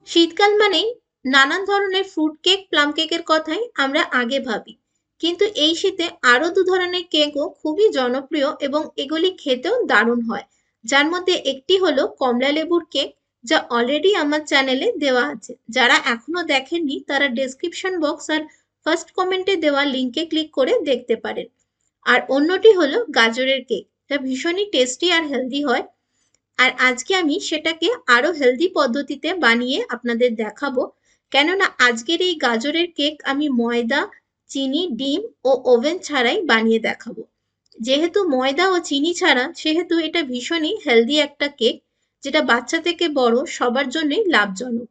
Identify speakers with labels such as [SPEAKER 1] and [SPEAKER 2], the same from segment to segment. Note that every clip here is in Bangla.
[SPEAKER 1] শীতকাল মানেই নানান ধরনের ফ্রুট কেক প্লাম কেকের কথাই আমরা আগে ভাবি, কিন্তু এই শীতে আরো দু ধরনের কেকও খুবই জনপ্রিয় এবং এগুলি খেতেও দারুণ হয়। যার মধ্যে একটি হলো কমলা লেবুর কেক, যা অলরেডি আমার চ্যানেলে দেওয়া আছে। যারা এখনো দেখেননি তারা ডেসক্রিপশন বক্স আর ফার্স্ট কমেন্টে দেওয়া লিঙ্কে ক্লিক করে দেখতে পারেন। আর অন্যটি হলো গাজরের কেক, যা ভীষণই টেস্টি আর হেলদি হয়। আর আজকে আমি সেটাকে আরো হেলদি পদ্ধতিতে বানিয়ে আপনাদের দেখাবো। কেননা আজকের এই গাজরের কেক আমি ময়দা, চিনি, ডিম ও ওভেন ছাড়াই বানিয়ে দেখাবো। যেহেতু ময়দা ও চিনি ছাড়া, সেহেতু এটা ভীষণই হেলদি একটা কেক, যেটা বাচ্চা থেকে বড় সবার জন্যই লাভজনক।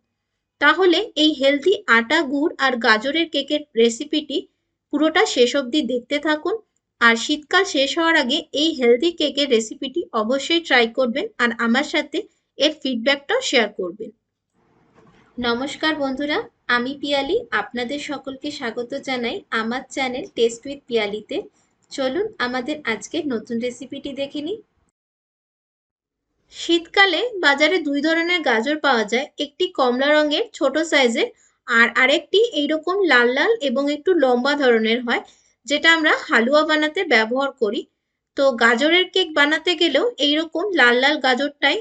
[SPEAKER 1] তাহলে এই হেলদি আটা, গুড় আর গাজরের কেকের রেসিপিটি পুরোটা শেষ অবধি দেখতে থাকুন। আর শীতকাল শেষ হওয়ার আগে এই হেলদি কেকের রেসিপিটি অবশ্যই ট্রাই করবেন আর আমার সাথে এর ফিডব্যাকটাও শেয়ার করবেন। নমস্কার বন্ধুরা, আমি পিয়ালি, আপনাদের সকলকে স্বাগত জানাই আমার চ্যানেল টেস্ট উইথ পিয়ালিতে। চলুন আমাদের আজকের নতুন রেসিপিটি দেখে নিই। শীতকালে বাজারে দুই ধরনের গাজর পাওয়া যায়, একটি কমলা রঙের ছোট সাইজের আর আরেকটি এইরকম লাল লাল এবং একটু লম্বা ধরনের হয়, যেটা আমরা হালুয়া বানাতে ব্যবহার করি। তো গাজরের কেক বানাতে গেলেও এইরকম লাল লাল গাজরটাই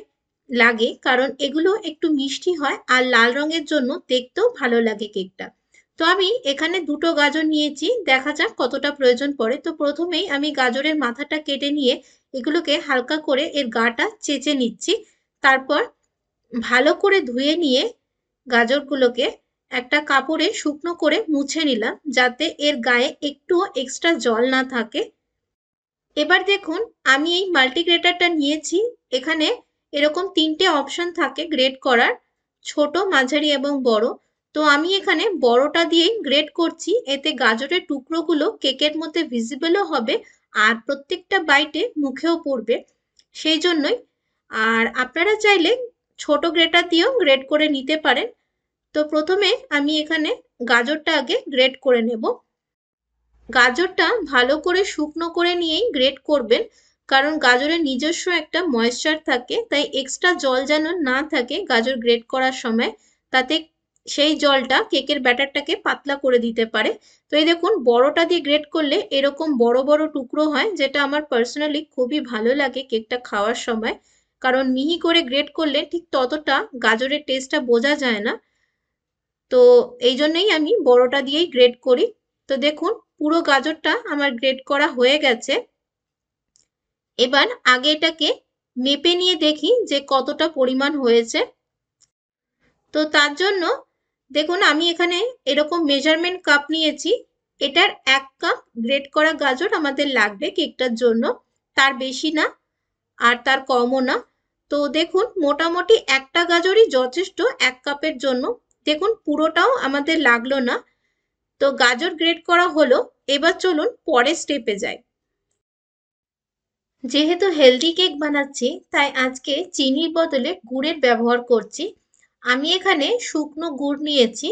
[SPEAKER 1] লাগে, কারণ এগুলো একটু মিষ্টি হয় আর লাল রঙের জন্য দেখতেও ভালো লাগে কেকটা। তো আমি এখানে দুটো গাজর নিয়েছি, দেখা যাক কতটা প্রয়োজন পড়ে। তো প্রথমেই আমি গাজরের মাথাটা কেটে নিয়ে এগুলোকে হালকা করে এর গাটা চেঁচে নিচ্ছি। তারপর ভালো করে ধুয়ে নিয়ে গাজরগুলোকে একটা কাপড়ে শুকনো করে মুছে নিলাম, যাতে এর গায়ে একটুও এক্সট্রা জল না থাকে। এবার দেখুন, আমি এই মাল্টিগ্রেটারটা নিয়েছি। এখানে এরকম তিনটে অপশন থাকে গ্রেড করার, ছোট, মাঝারি এবং বড়। তো আমি এখানে বড়টা দিয়েই গ্রেড করছি, এতে গাজরের টুকরোগুলো কেকের মধ্যে ভিজিবলও হবে আর প্রত্যেকটা বাইটে মুখেও পড়বে, সেই জন্যই। আর আপনারা চাইলে ছোট গ্রেটার দিয়েও গ্রেড করে নিতে পারেন। তো প্রথমে আমি এখানে গাজরটা আগে গ্রেড করে নেব। গাজরটা ভালো করে শুকনো করে নিয়েই গ্রেট করবেন, কারণ গাজরের নিজস্ব একটা ময়েশ্চার থাকে, তাই এক্সট্রা জল যেন না থাকে গাজর গ্রেট করার সময়, তাতে সেই জলটা কেকের ব্যাটারটাকে পাতলা করে দিতে পারে। তো এই দেখুন, বড়টা দিয়ে গ্রেট করলে এরকম বড় বড় টুকরো হয়, যেটা আমার পার্সোনালি খুবই ভালো লাগে কেকটা খাওয়ার সময়, কারণ মিহি করে গ্রেট করলে ঠিক ততটা গাজরের টেস্টটা বোঝা যায় না। তো এই জন্যই আমি বড়টা দিয়েই গ্রেট করি। তো দেখুন, পুরো গাজরটা আমার গ্রেট করা হয়ে গেছে। এবার আগে এটাকে মেপে নিয়ে দেখি যে কতটা পরিমাণ হয়েছে। তো তার জন্য দেখুন, আমি এখানে এরকম মেজারমেন্ট কাপ নিয়েছি। এটার 1 কাপ গ্রেট করা গাজর আমাদের লাগবে কেকটার জন্য, তার বেশি না আর তার কমও না। তো দেখুন, মোটামুটি একটা গাজরই যথেষ্ট 1 কাপের জন্য। দেখুন, পুরোটাও আমাদের লাগলো না। তো গাজর গ্রেট করা হলো, এবার চলুন পরের স্টেপে যাই। যেহেতু হেলদি কেক বানাচ্ছি, তাই আজকে চিনির বদলে গুড়ের ব্যবহার করছি। আমি এখানে শুকনো গুড় নিয়েছি।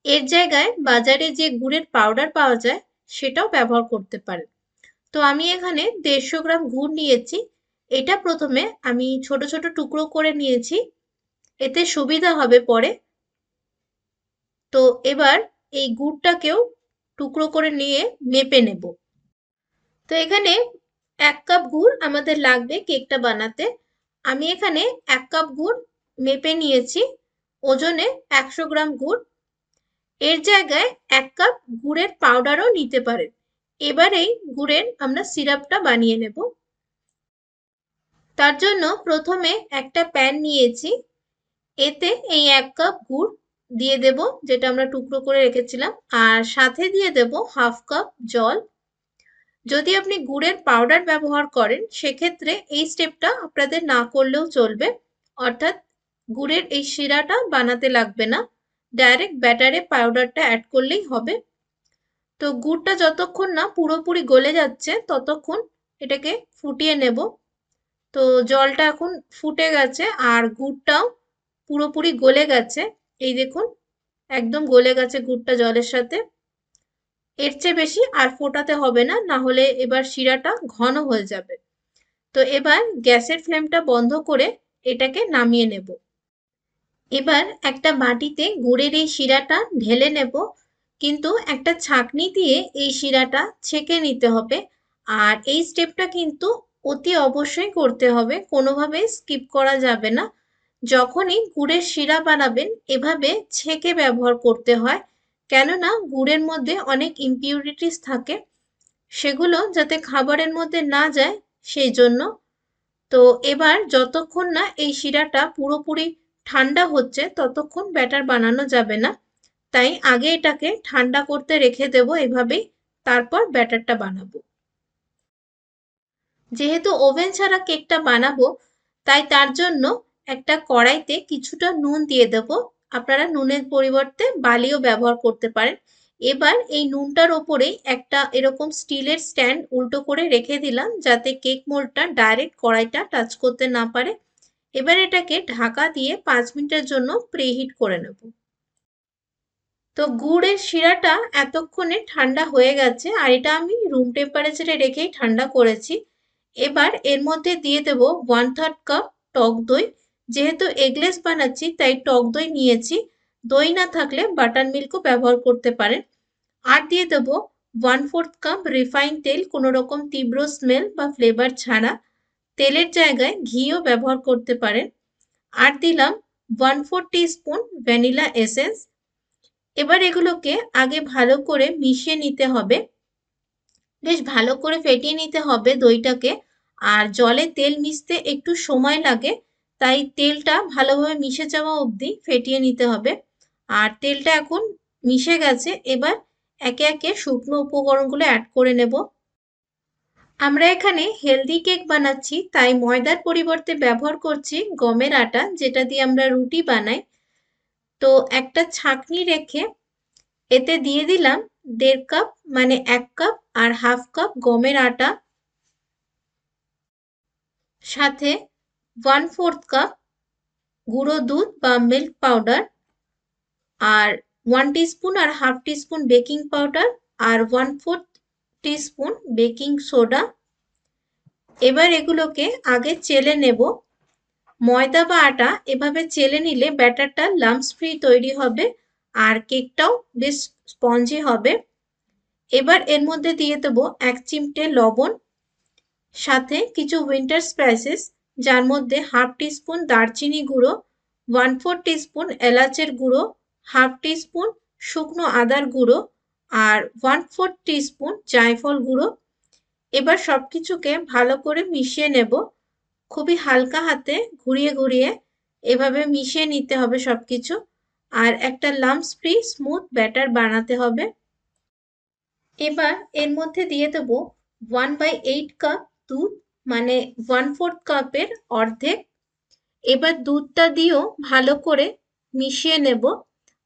[SPEAKER 1] এর জায়গায় বাজারে যে গুড়ের পাউডার পাওয়া যায় সেটাও ব্যবহার করতে পারেন। তো আমি এখানে 150 গ্রাম গুড় নিয়েছি। এটা প্রথমে আমি ছোট ছোট টুকরো করে নিয়েছি, এতে সুবিধা হবে পরে। তো এবার এই গুড়টাকেও টুকরো করে নিয়ে মেপে নেব। তো এখানে 1 কাপ গুড় আমাদের লাগবে কেকটা বানাতে। আমি এখানে 1 কাপ গুড় মেপে নিয়েছি, ওজনে 100 গ্রাম গুড়। এর জায়গায় 1 কাপ গুড়ের পাউডারও নিতে পারেন। এবার এই গুড়ের আমরা সিরাপটা বানিয়ে নেব। তার জন্য প্রথমে একটা প্যান নিয়েছি, এতে এই 1 কাপ গুড় দিয়ে দেব, যেটা আমরা টুকরো করে রেখেছিলাম, আর সাথে দিয়ে দেব 1/2 কাপ জল। যদি আপনি গুড়ের পাউডার ব্যবহার করেন, সেক্ষেত্রে এই স্টেপটা আপনাদের না করলেও চলবে, অর্থাৎ গুড়ের এই শিরাটা বানাতে লাগবে না, ডাইরেক্ট ব্যাটারে পাউডারটা অ্যাড করলেই হবে। তো গুড়টা যতক্ষণ না পুরোপুরি গলে যাচ্ছে ততক্ষণ এটাকে ফুটিয়ে নেব। তো জলটা এখন ফুটে গেছে আর গুড়টাও পুরোপুরি গলে গেছে। এই দেখুন, একদম গলে গেছে গুড়টা জলের সাথে। এর চেয়ে বেশি আর ফোটাতে হবে না, না হলে এবার শিরাটা ঘন হয়ে যাবে। তো এবার গ্যাসের ফ্লেমটা বন্ধ করে এটাকে নামিয়ে নেব। এবার একটা বাটিতে গুড়ের এই শিরাটা ঢেলে নেব, কিন্তু একটা ছাঁকনি দিয়ে এই শিরাটা ছেঁকে নিতে হবে। আর এই স্টেপটা কিন্তু অতি অবশ্যই করতে হবে, কোনোভাবেই স্কিপ করা যাবে না। যখনই গুড়ের শিরা বানাবেন এভাবে ছেঁকে ব্যবহার করতে হয়, কেননা গুড়ের মধ্যে অনেক ইমপিউরিটিস থাকে, সেগুলো যাতে খাবারের মধ্যে না যায় সেই জন্য। তো এবার যতক্ষণ না এই শিরাটা পুরোপুরি ঠান্ডা হচ্ছে ততক্ষণ ব্যাটার বানানো যাবে না, তাই আগে এটাকে ঠান্ডা করতে রেখে দেবো এভাবেই, তারপর ব্যাটারটা বানাবো। যেহেতু ওভেন ছাড়া কেকটা বানাবো, তাই তার জন্য একটা কড়াইতে কিছুটা নুন দিয়ে দেবো। আপনারা নুনের পরিবর্তে বালিও ব্যবহার করতে পারেন। এবার এই নুনটার ওপরেই একটা এরকম স্টিলের স্ট্যান্ড উল্টো করে রেখে দিলাম, যাতে কেক মোল্ডটা ডাইরেক্ট কড়াইটা টাচ করতে না পারে। এবার এটাকে ঢাকা দিয়ে 5 মিনিটের জন্য প্রিহিট করে নেব। তো গুড়ের শিরাটা এতক্ষণে ঠান্ডা হয়ে গেছে, আর এটা আমি রুম টেম্পারেচারে রেখেই ঠান্ডা করেছি। এবার এর মধ্যে দিয়ে দেব 1/3 কাপ টক দই। যেহেতু এগলেস বানাচ্ছি তাই টক দই নিয়েছি, দই না থাকলে বাটার মিল্কও ব্যবহার করতে পারেন। আর দিয়ে দেব 1/4 কাপ রিফাইন তেল, কোনো রকম তীব্র স্মেল বা ফ্লেভার ছাড়া। তেলের জায়গায় ঘিও ব্যবহার করতে পারেন। আর দিলাম 1/4 টিস্পুন ভ্যানিলা এসেন্স। এবার এগুলোকে আগে ভালো করে মিশিয়ে নিতে হবে, বেশ ভালো করে ফেটিয়ে নিতে হবে দইটাকে। আর জলে তেল মিশতে একটু সময় লাগে, তাই তেলটা ভালোভাবে মিশে যাওয়া অবধি ফেটিয়ে নিতে হবে। আর তেলটা এখন মিশে গেছে, এবার একে একে শুকনো উপকরণগুলো অ্যাড করে নেব। আমরা এখানে হেলদি কেক বানাচ্ছি, তাই ময়দার পরিবর্তে ব্যবহার করছি গমের আটা, যেটা দিয়ে আমরা রুটি বানাই। তো একটা ছাঁকনি রেখে এতে দিয়ে দিলাম 1.5 কাপ, মানে 1 কাপ আর 1/2 কাপ গমের আটা, সাথে 1/4 কাপ গুঁড়ো দুধ বা মিল্ক পাউডার, আর 1 টিস্পুন আর 1/2 টিস্পুন বেকিং পাউডার, আর 1/4 টিস্পুন বেকিং সোডা। এবার এগুলোকে আগে চেলে নেব। ময়দা বা আটা এভাবে চেলে নিলে ব্যাটারটা লাম্পস ফ্রি তৈরি হবে, আর কেকটাও বেশ স্পঞ্জি হবে। এবার এর মধ্যে দিয়ে দেবো 1 চিমটে লবণ, সাথে কিছু উইন্টার স্পাইসেস, যার মধ্যে 1/2 টিস্পুন দারচিনি গুঁড়ো, 1/4 টিস্পুন এলাচের গুঁড়ো, 1/2 টিস্পুন শুকনো আদার গুঁড়ো, আর 1/4 টিস্পুন জায়ফল গুঁড়ো। এবার সবকিছুকে ভালো করে মিশিয়ে নেব, খুবই হালকা হাতে ঘুরিয়ে ঘুরিয়ে এভাবে মিশিয়ে নিতে হবে সবকিছু। আর একটা লাম্পস ফ্রি স্মুথ ব্যাটার বানাতে হবে। এবার এর মধ্যে দিয়ে দেবো 1/8 কাপ দুধ, মানে 1/4 কাপের অর্ধেক। এবার দুধটা দিয়েও ভালো করে মিশিয়ে নেব।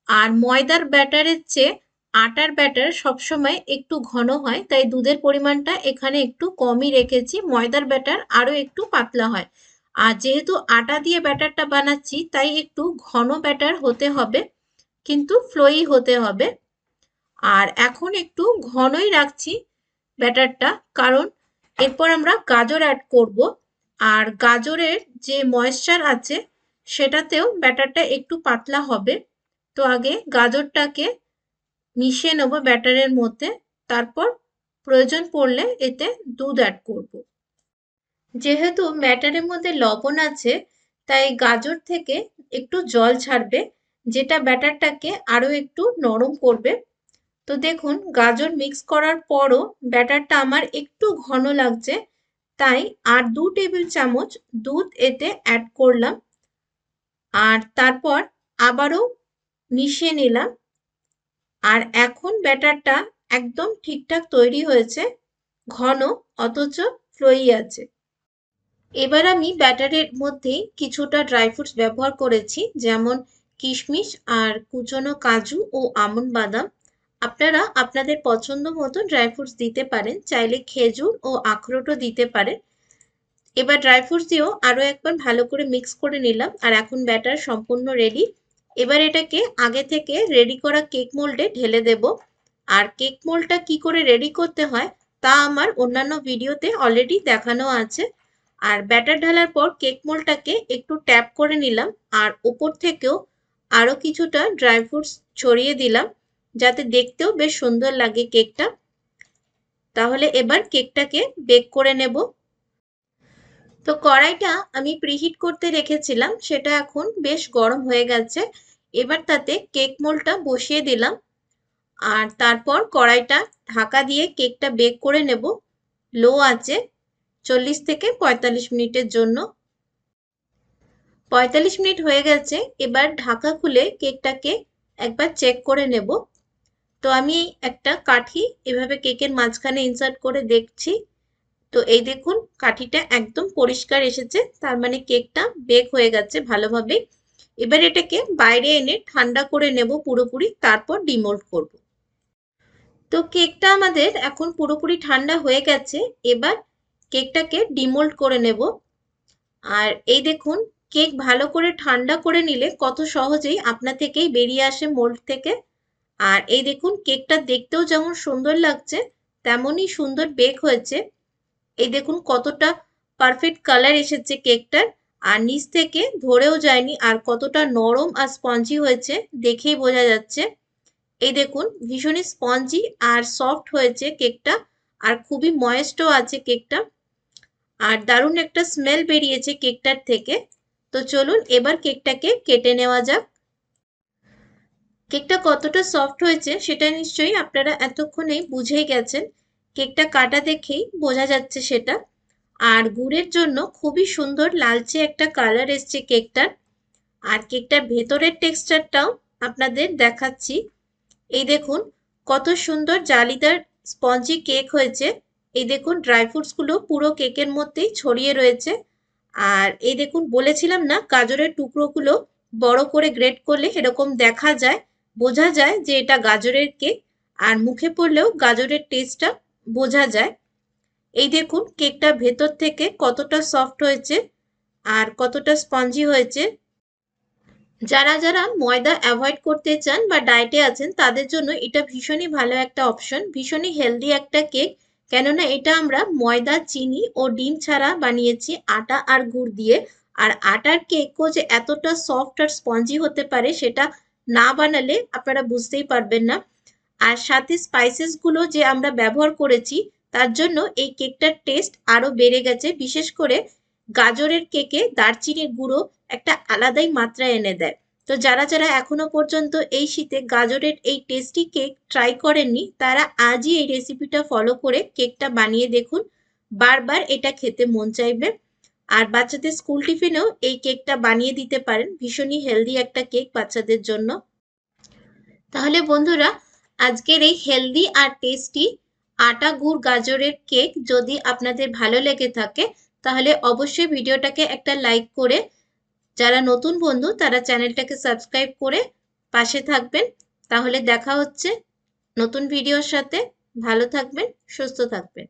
[SPEAKER 1] আর ময়দার ব্যাটারের চেয়ে আটার ব্যাটার সবসময় একটু ঘন হয়, তাই দুধের পরিমাণটা এখানে একটু কমই রেখেছি। ময়দার ব্যাটার আরো একটু পাতলা হয়, আর যেহেতু আটা দিয়ে ব্যাটারটা বানাচ্ছি তাই একটু ঘন ব্যাটার হতে হবে, কিন্তু ফ্লোয়ি হতে হবে। আর এখন একটু ঘনই রাখছি ব্যাটারটা, কারণ এরপর আমরা গাজর অ্যাড করব। আর গাজরের যে ময়েশ্চার আছে সেটাতেও ব্যাটারটা একটু পাতলা হবে। তো আগে গাজরটাকে মিশিয়ে নেব ব্যাটারের মধ্যে, তারপর প্রয়োজন পড়লে এতে দুধ অ্যাড করব। যেহেতু ব্যাটারের মধ্যে লবণ আছে, তাই গাজর থেকে একটু জল ছাড়বে, যেটা ব্যাটারটাকে আরো একটু নরম করবে। তো দেখুন, গাজর মিক্স করার পরও ব্যাটারটা আমার একটু ঘন লাগছে, তাই আর 2 টেবিল চামচ দুধ এতে অ্যাড করলাম। আর তারপর আবারও মিশিয়ে নিলাম। আর এখন ব্যাটারটা একদম ঠিকঠাক তৈরি হয়েছে, ঘন অথচ ফ্লোয়ি আছে। এবার আমি ব্যাটারের মধ্যে কিছুটা ড্রাই ফ্রুটস ব্যবহার করেছি, যেমন কিশমিশ আর কুচনো কাজু ও আমন্ড বাদাম। আপনারা আপনাদের পছন্দ মতো ড্রাই ফ্রুটস দিতে পারেন, চাইলে খেজুর ও আখরোটও দিতে পারেন। এবার ড্রাই ফ্রুটস দিয়েও আরো একবার ভালো করে মিক্স করে নিলাম, আর এখন ব্যাটার সম্পূর্ণ রেডি। এবার এটাকে আগে থেকে রেডি করা কেক মোল্ডে ঢেলে দেব। আর কেক মোল্ডটা কি করে রেডি করতে হয় তা আমার অন্যান্য ভিডিওতে অলরেডি দেখানো আছে। আর ব্যাটার ঢালার পর কেক মোল্ডটাকে একটু ট্যাপ করে নিলাম, আর উপর থেকেও আরো কিছুটা ড্রাই ফ্রুটস ছড়িয়ে দিলাম যাতে দেখতেও বেশ সুন্দর লাগে কেকটা। তাহলে এবার কেকটাকে বেক করে নেব। তো কড়াইটা আমি প্রিহিট করতে রেখেছিলাম, সেটা এখন বেশ গরম হয়ে গেছে। এবার তাতে কেক মোল্ডটা বসিয়ে দিলাম আর তারপর কড়াইটা ঢাকা দিয়ে কেকটা বেক করে নেব লো আঁচে 40 থেকে 45 মিনিটের জন্য। 45 মিনিট হয়ে গেছে, এবার ঢাকা খুলে কেকটাকে একবার চেক করে নেব। তো আমি একটা কাঠি এভাবে কেকের মাঝখানে ইনসার্ট করে দেখছি। তো এই দেখুন কাঠিটা একদম পরিষ্কার এসেছে, তার মানে কেকটা বেক হয়ে গেছে ভালোভাবে। এবার এটাকে বাইরে এনে ঠান্ডা করে নেব পুরোপুরি, তারপর ডিমোল্ড করব। তো কেকটা আমাদের এখন পুরোপুরি ঠান্ডা হয়ে গেছে। এবার কেকটাকে ডিমোল্ড করে নেব। আর এই দেখুন কেক ভালো করে ঠান্ডা করে নিলে কত সহজেই আপনা থেকেই বেরিয়ে আসে মোল্ড থেকে। আর এই দেখুন কেকটা দেখতেও যেমন সুন্দর লাগছে তেমনই সুন্দর বেক হয়েছে। এই দেখুন কতটা পারফেক্ট কালার এসেছে কেকটার, আর নিচ থেকে ধরেও যায়নি, আর কতটা নরম আর স্পঞ্জি হয়েছে দেখেই বোঝা যাচ্ছে। এই দেখুন ভীষণই স্পঞ্জি আর সফট হয়েছে কেকটা, আর খুবই ময়েস্টও আছে কেকটা, আর দারুণ একটা স্মেল বেরিয়েছে কেকটার থেকে। তো চলুন এবার কেকটাকে কেটে নেওয়া যাক। কেকটা কতটা সফট হয়েছে সেটা নিশ্চয়ই আপনারা এতক্ষণেই বুঝেই গেছেন, কেকটা কাটা দেখেই বোঝা যাচ্ছে সেটা। আর গুড়ের জন্য খুবই সুন্দর লালচে একটা কালার এসছে কেকটার। আর কেকটার ভেতরের টেক্সচারটাও আপনাদের দেখাচ্ছি। এই দেখুন কত সুন্দর জালিদার স্পঞ্জি কেক হয়েছে। এই দেখুন ড্রাই ফ্রুটস গুলো পুরো কেকের মধ্যেই ছড়িয়ে রয়েছে। আর এই দেখুন বলেছিলাম না গাজরের টুকরোগুলো বড় করে গ্রেট করলে এরকম দেখা যায়, বোঝা যায় যে এটা গাজরের কেক। আর মুখে পড়লেও গাজরের টেস্টটা বোঝা যায়। এই দেখুন কেকটা ভেতর থেকে কতটা সফট হয়েছে আর কতটা স্পঞ্জি হয়েছে। যারা যারা ময়দা অ্যাভয়েড করতে চান বা ডায়েটে আছেন তাদের জন্য এটা ভীষণই ভালো একটা অপশন, ভীষণই হেলদি একটা কেক। কেননা এটা আমরা ময়দা, চিনি ও ডিম ছাড়া বানিয়েছি, আটা আর গুড় দিয়ে। আর আটার কেকও যে এতটা সফট আর স্পঞ্জি হতে পারে সেটা না বানালে আপনারা বুঝতেই পারবেন না। আর সাথে স্পাইসেস গুলো যে আমরা ব্যবহার করেছি তার জন্য এই কেকটার টেস্ট আরো বেড়ে গেছে। বিশেষ করে গাজরের কেকে দারচিনির গুঁড়ো একটা আলাদাই মাত্রা এনে দেয়। তো যারা যারা এখনো পর্যন্ত এই শীতে গাজরের এই টেস্টি কেক ট্রাই করেননি তারা আজই এই রেসিপিটা ফলো করে কেকটা বানিয়ে দেখুন, বারবার এটা খেতে মন চাইবে। আর বাচ্চাদের স্কুল টিফিনেও এই কেকটা বানিয়ে দিতে পারেন, ভীষণই হেলদি একটা কেক বাচ্চাদের জন্য। তাহলে বন্ধুরা আজকের এই হেলদি আর টেস্টি আটা গুড় গাজরের কেক যদি আপনাদের ভালো লেগে থাকে তাহলে অবশ্যই ভিডিওটাকে একটা লাইক করে, যারা নতুন বন্ধু তারা চ্যানেলটাকে সাবস্ক্রাইব করে পাশে থাকবেন। তাহলে দেখা হচ্ছে নতুন ভিডিওর সাথে। ভালো থাকবেন, সুস্থ থাকবেন।